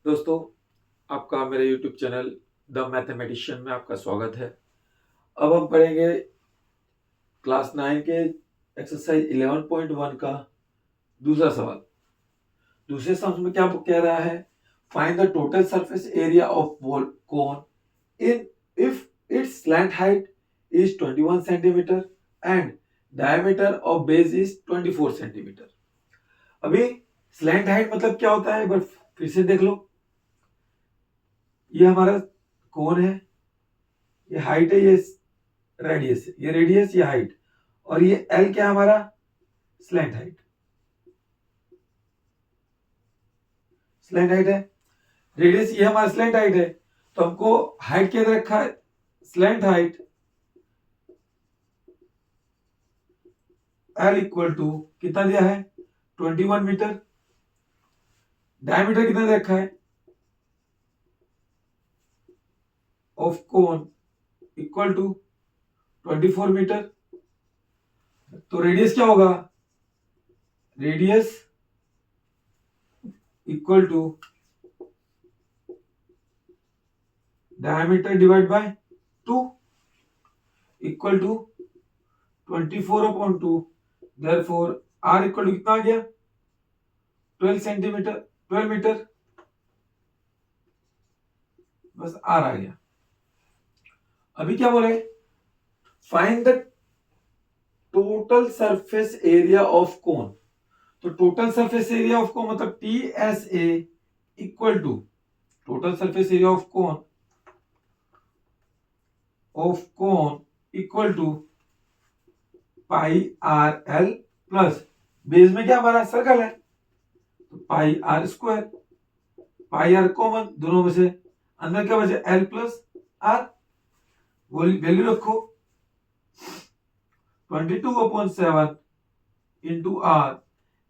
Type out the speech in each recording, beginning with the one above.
दोस्तों, आपका मेरे यूट्यूब चैनल द मैथमेटिशियन में आपका स्वागत है। अब हम पढ़ेंगे क्लास 9 के एक्सरसाइज 11.1 का दूसरा सवाल। दूसरे सवाल में क्या कह रहा है? Find the total surface area of cone in if it's slant height is 21 centimetre and diameter of base is 24 centimetre. अभी स्लैंट हाइट मतलब क्या होता है, एक बार फिर से देख लो। ये हमारा कोन है, ये हाइट है, ये रेडियस है, ये रेडियस, ये हाइट, और ये एल क्या है हमारा? Slant height. स्लैंट हाइट है, रेडियस ये हमारा स्लैंट हाइट है, तो हमको हाइट क्या दे रखा है? Slant height L equal to कितना दिया है? 21 मीटर। डायमीटर कितना दे रखा है? Of cone equal to 24 metre. तो रेडियस क्या होगा? Radius equal to diameter divide by 2 equal to 24/2। Therefore r equal to कितना आ गया? 12 सेंटीमीटर, 12 मीटर। बस r आ गया। अभी क्या बोले? Find the total surface area of cone. तो total surface area of cone मतलब T S A equal to total surface area of cone equal to pi R L plus base में क्या हमारा सर्कल है, तो pi R square. Pi R common दोनों में से, अंदर क्या बचे? L plus are. वैल्यू रखो 22/7 इंटू आर।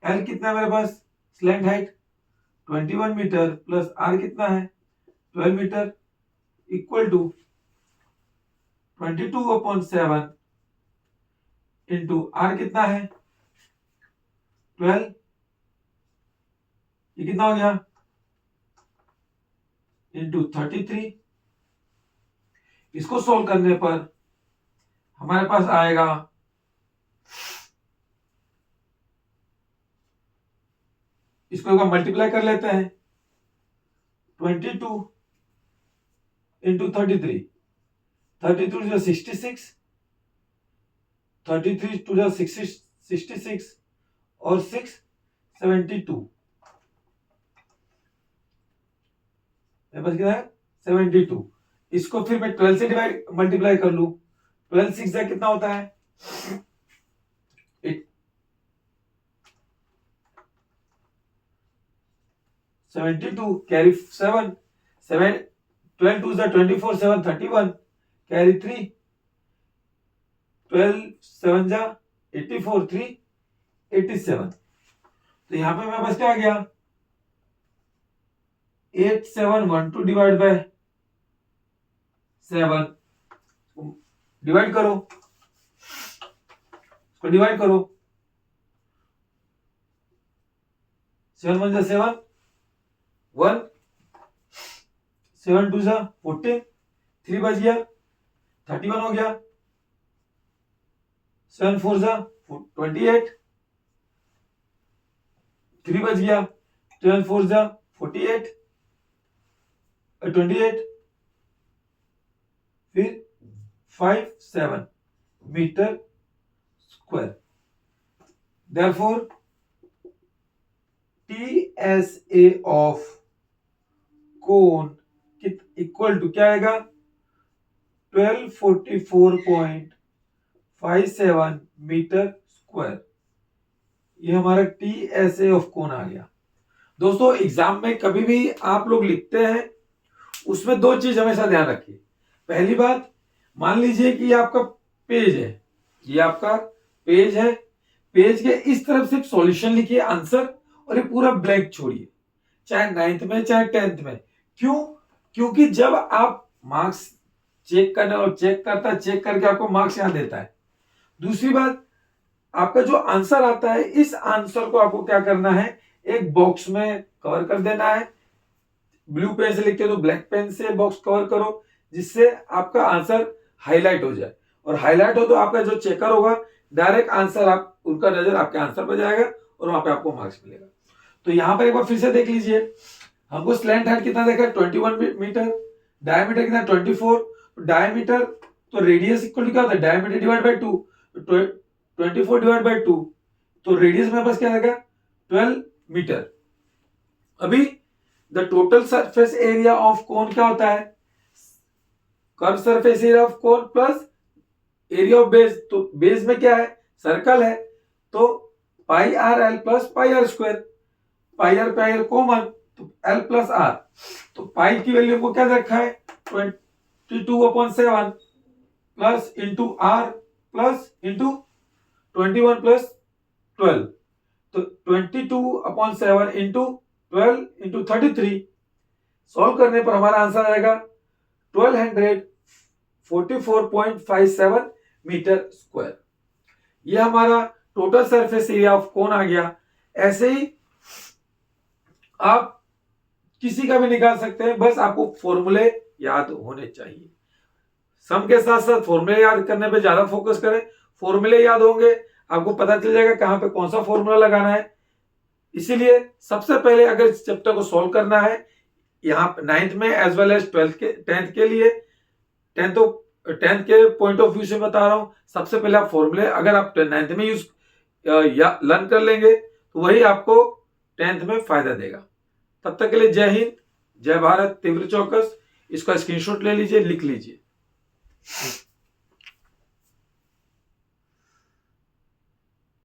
एल कितना है मेरे पास? Slant height 21 metre plus R कितना है? 12 metre equal to 22/7 into R कितना है? 12। ये कितना हो गया? इंटू 33। इसको सोल्व करने पर हमारे पास आएगा इसको एक बार मल्टीप्लाई कर लेते हैं। 22 इंटू 33, 32 टू 66, 33 टू 66 और 6 72। मेरे पास कितना है? 72। इसको फिर मैं 12 से डिवाइड मल्टीप्लाई कर लू। 12 6 जा कितना होता है? 72 कैरी 7 7 12 2 जा 24 7 31 कैरी 3 12 7 जा 84 3 87। तो यहां पे मेरे पास क्या आ गया? 8712 डिवाइड बाय 7। डिवाइड करो, इसको डिवाइड करो। 7 1 जा 7 1 7 2 जा 14 3 बच गया 31 हो गया। 7 4 जा 28 3 बच गया। 12 4 जा 48 28 फिर 5 7 metre square. Therefore TSA of cone equal to क्या आएगा? 1244.57 मीटर स्क्वायर। ये हमारा TSA ऑफ कोन आ गया। दोस्तों, एग्जाम में कभी भी आप लोग लिखते हैं उसमें दो चीज हमेशा ध्यान रखिए। पहली बात, मान लीजिए कि ये आपका पेज है, ये आपका पेज है, पेज के इस तरफ सिर्फ सॉल्यूशन लिखिए, आंसर, और ये पूरा ब्लैंक छोड़िए, चाहे 9th में चाहे 10th में। क्यों? क्योंकि जब आप मार्क्स चेक करने और चेक करता है, चेक करके आपको मार्क्स यहां देता है। दूसरी बात, आपका जो आंसर आता है, इस आंसर को आपको क्या करना है? एक बॉक्स में कवर कर देना है। ब्लू पेन से लिखते हो तो ब्लैक पेन से बॉक्स कवर करो, जिससे आपका आंसर हाईलाइट हो जाए, और हाईलाइट हो तो आपका जो चेकर होगा डायरेक्ट आंसर आप उनका नजर आपके आंसर पर जाएगा और वहां पे आपको मार्क्स मिलेगा। तो यहां पर एक बार फिर से देख लीजिए, हमको स्लैंट हाइट कितना देखा, 21 मीटर, डायमीटर कितना 24, डायमीटर तो रेडियस इक्वल टू क्या होता है, diameter divide by 2, 24 divide by 2, तो रेडियस में बस क्या देखा 12 मीटर। अभी the total surface area of cone क्या होता है, curve surface area of cone plus area of base, तो बेस में क्या है सर्कल है, तो pi R L plus pi R square, pi R common, तो एल प्लस आर, तो पाई की वैल्यू को क्या रखा है 22/7 plus into R plus into 21 plus 12, तो 22/7 इंटू 12 इंटू 33, सॉल्व करने पर हमारा आंसर आएगा 1244.57 मीटर स्क्वायर। यह हमारा total surface area of cone आ गया। ऐसे ही आप किसी का भी निकाल सकते हैं, बस आपको फॉर्मूले याद होने चाहिए। सम के साथ साथ फॉर्मूले याद करने पे ज्यादा फोकस करें, फॉर्मूले याद होंगे आपको पता चल जाएगा कहां पे कौन सा फॉर्मूला लगाना है। इसीलिए सबसे पहले अगर चैप्टर को सॉल्व करना है, यहाँ 9th में एज वेल एज 10th के लिए, 10th के पॉइंट ऑफ व्यू से बता रहा हूं, सबसे पहले आप फॉर्मूले अगर आप 9th में यूज या लर्न कर लेंगे तो वही आपको 10th में फायदा देगा। तब तक के लिए जय हिंद, जय भारत, तीव्र चौकस। इसका स्क्रीनशॉट ले लीजिए, लिख लीजिए।